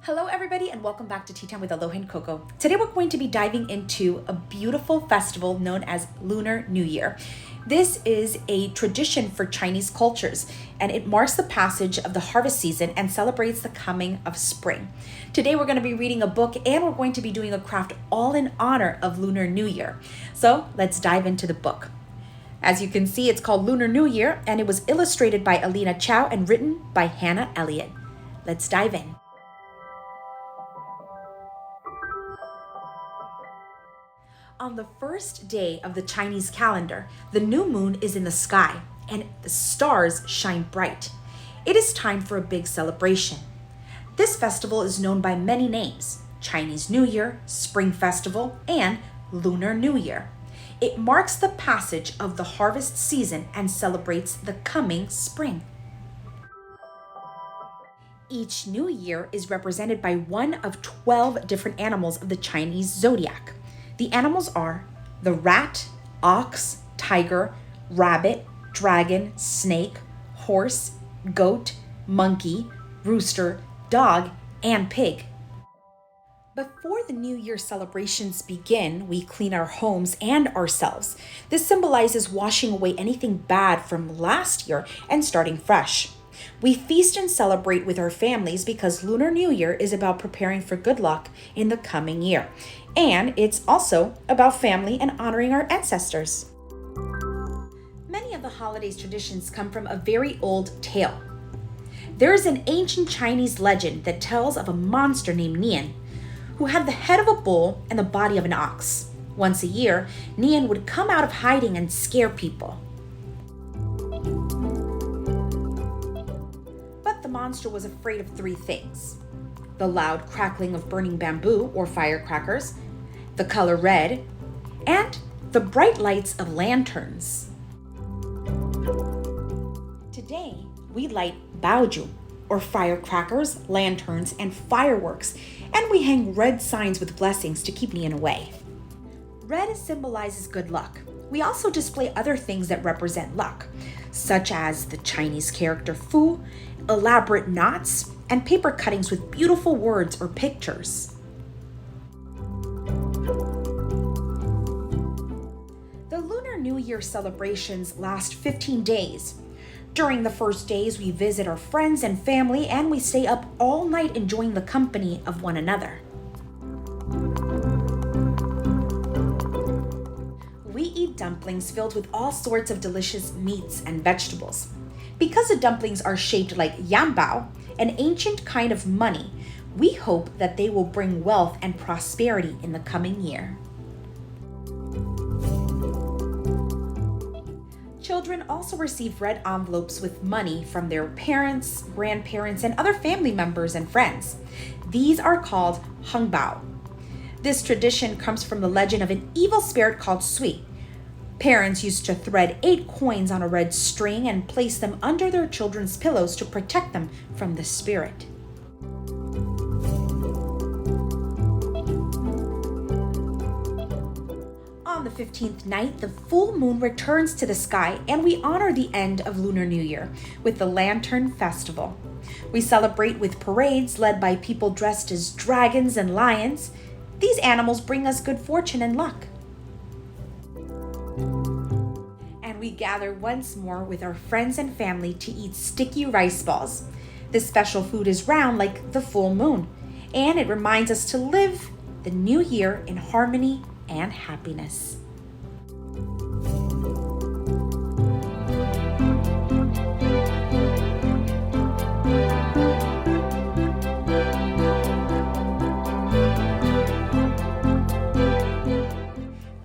Hello everybody and welcome back to Tea Time with Aloha and Coco. Today we're going to be diving into a beautiful festival known as Lunar New Year. This is a tradition for Chinese cultures and it marks the passage of the harvest season and celebrates the coming of spring. Today we're going to be reading a book and we're going to be doing a craft all in honor of Lunar New Year. So let's dive into the book. As you can see, it's called Lunar New Year and it was illustrated by Alina Chow and written by Hannah Elliott. Let's dive in. On the first day of the Chinese calendar, the new moon is in the sky and the stars shine bright. It is time for a big celebration. This festival is known by many names: Chinese New Year, Spring Festival, and Lunar New Year. It marks the passage of the harvest season and celebrates the coming spring. Each new year is represented by one of 12 different animals of the Chinese zodiac. The animals are the rat, ox, tiger, rabbit, dragon, snake, horse, goat, monkey, rooster, dog, and pig. Before the New Year celebrations begin, we clean our homes and ourselves. This symbolizes washing away anything bad from last year and starting fresh. We feast and celebrate with our families because Lunar New Year is about preparing for good luck in the coming year. And it's also about family and honoring our ancestors. Many of the holidays' traditions come from a very old tale. There is an ancient Chinese legend that tells of a monster named Nian, who had the head of a bull and the body of an ox. Once a year, Nian would come out of hiding and scare people. But the monster was afraid of three things: the loud crackling of burning bamboo or firecrackers, the color red, and the bright lights of lanterns. Today, we light baoju, or firecrackers, lanterns, and fireworks, and we hang red signs with blessings to keep Nian away. Red symbolizes good luck. We also display other things that represent luck, such as the Chinese character Fu, elaborate knots, and paper cuttings with beautiful words or pictures. The Lunar New Year celebrations last 15 days. During the first days, we visit our friends and family and we stay up all night enjoying the company of one another. We eat dumplings filled with all sorts of delicious meats and vegetables. Because the dumplings are shaped like yanbao, an ancient kind of money, we hope that they will bring wealth and prosperity in the coming year. Children also receive red envelopes with money from their parents, grandparents, and other family members and friends. These are called hongbao. This tradition comes from the legend of an evil spirit called Sui. Parents used to thread 8 coins on a red string and place them under their children's pillows to protect them from the spirit. On the 15th night, the full moon returns to the sky and we honor the end of Lunar New Year with the Lantern Festival. We celebrate with parades led by people dressed as dragons and lions. These animals bring us good fortune and luck. And we gather once more with our friends and family to eat sticky rice balls. This special food is round like the full moon, and it reminds us to live the new year in harmony and happiness.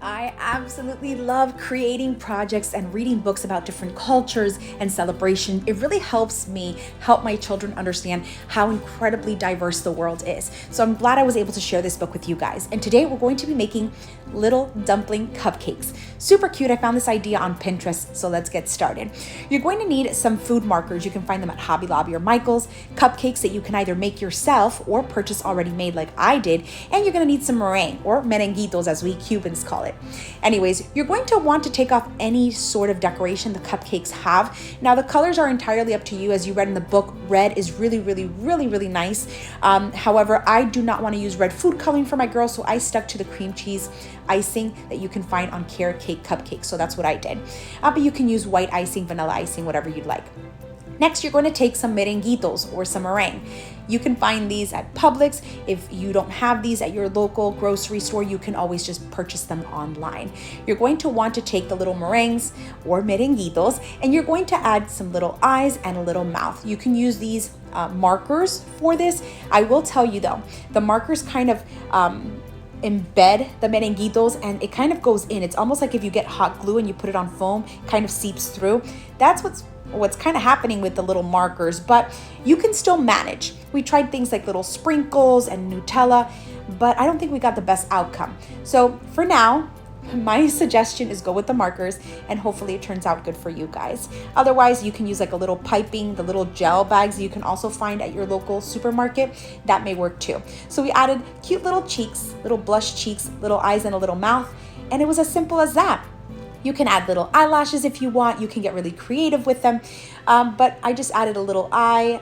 I absolutely love creating projects and reading books about different cultures and celebration. It really helps me help my children understand how incredibly diverse the world is. So I'm glad I was able to share this book with you guys. And today we're going to be making little dumpling cupcakes. Super cute. I found this idea on Pinterest, so let's get started. You're going to need some food markers. You can find them at Hobby Lobby or Michael's, cupcakes that you can either make yourself or purchase already made like I did, and you're going to need some meringue or merenguitos as we Cubans call it. Anyways, Anyways, you're going to want to take off any sort of decoration the cupcakes have. Now, the colors are entirely up to you. As you read in the book, red is really nice. However, I do not want to use red food coloring for my girls, so I stuck to the cream cheese icing that you can find on carrot cake cupcakes. So that's what I did. But you can use white icing, vanilla icing, whatever you'd like. Next, you're going to take some merenguitos or some meringue. You can find these at Publix. If you don't have these at your local grocery store, you can always just purchase them online. You're going to want to take the little meringues or merenguitos, and you're going to add some little eyes and a little mouth. You can use these markers for this. I will tell you though, the markers kind of embed the merenguitos and it kind of goes in. It's almost like if you get hot glue and you put it on foam, kind of seeps through. That's what's kind of happening with the little markers, but you can still manage. We tried things like little sprinkles and Nutella, but I don't think we got the best outcome. So for now, my suggestion is go with the markers and hopefully it turns out good for you guys. Otherwise, you can use like a little piping, the little gel bags you can also find at your local supermarket. That may work too. So we added cute little cheeks, little blush cheeks, little eyes and a little mouth, and it was as simple as that. You can add little eyelashes if you want. You can get really creative with them. But I just added a little eye,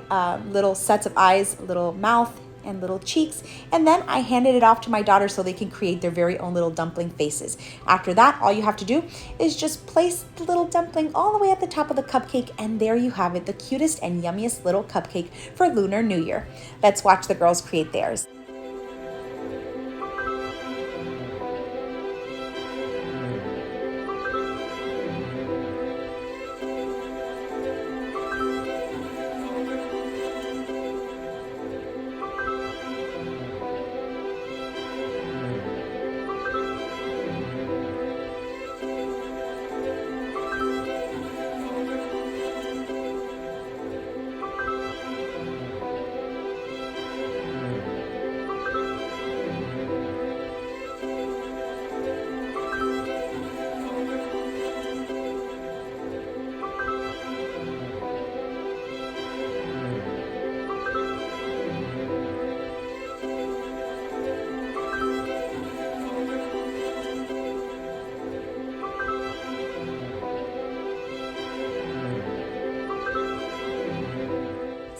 little sets of eyes, a little mouth, and little cheeks. And then I handed it off to my daughter so they can create their very own little dumpling faces. After that, all you have to do is just place the little dumpling all the way at the top of the cupcake. And there you have it, the cutest and yummiest little cupcake for Lunar New Year. Let's watch the girls create theirs.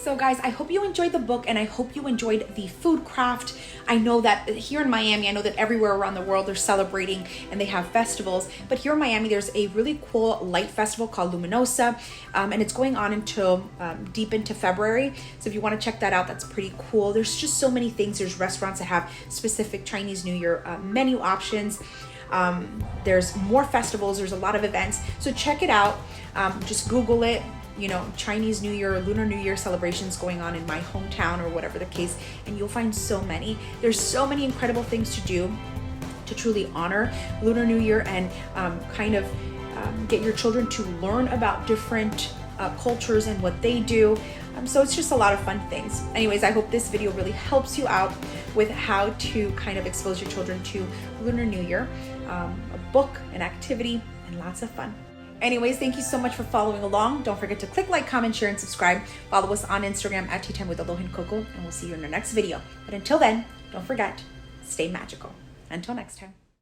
So guys, I hope you enjoyed the book and I hope you enjoyed the food craft. I know that here in Miami, I know that everywhere around the world they're celebrating and they have festivals, but here in Miami, there's a really cool light festival called Luminosa, and it's going on until deep into February. So if you want to check that out, that's pretty cool. There's just so many things. There's restaurants that have specific Chinese New Year menu options. There's more festivals, there's a lot of events. So check it out, just Google it. You know, Chinese New Year, Lunar New Year celebrations going on in my hometown or whatever the case, and you'll find so many. There's so many incredible things to do to truly honor Lunar New Year and get your children to learn about different cultures and what they do. So it's just a lot of fun things. Anyways, I hope this video really helps you out with how to kind of expose your children to Lunar New Year, a book, an activity, and lots of fun. Anyways, thank you so much for following along. Don't forget to click like, comment, share, and subscribe. Follow us on Instagram at Tea Time with Aloha and Coco, and we'll see you in our next video. But until then, don't forget, stay magical. Until next time.